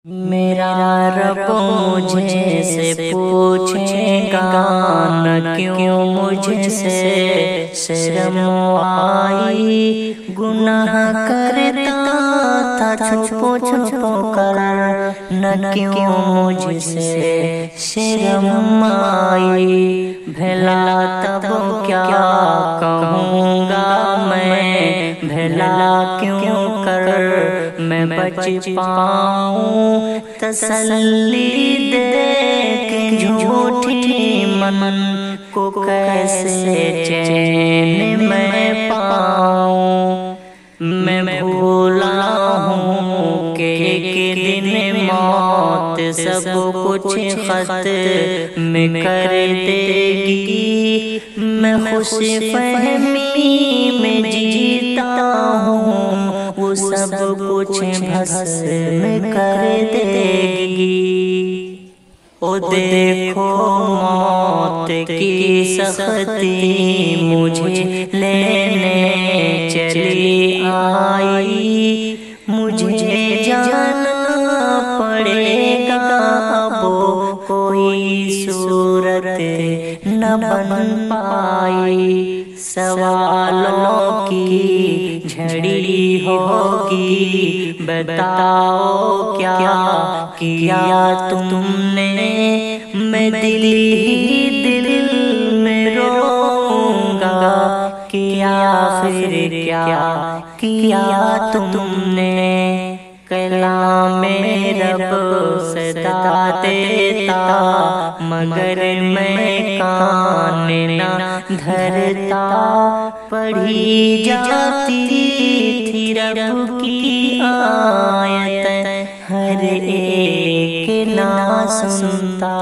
मेरा रब मुझे से पूछेगा न क्यों मुझसे शर्म आई। गुनाह करता था छुपो छुपो कर, न क्यों मुझसे शर्म आई। भला तब क्या कहूँगा मैं, भला क्यों कर मैं बच पाऊँ। तसल्ली दे के झूठी मन को कैसे चैन में पाऊँ। मैं भूला हूँ कि एक दिन मौत सब कुछ खत में कर देगी। मैं खुशी फहमी में जीता हूँ, वो सब कुछ भस्म कर देगी। ओ देखो मौत की सख्ती मुझे लेने चली आई। मुझे जाना पड़ेगा अब कोई सूरत न बन पाई। सवालों की झड़ी होगी, बताओ क्या किया तुमने। मैं दिल ही दिल में रोऊंगा कि आखिर क्या किया तुमने। कलामे रब सदा देता मगर मैं कान न धरता। पढ़ी जाती थी रब की आयत, हर एक ना सुनता।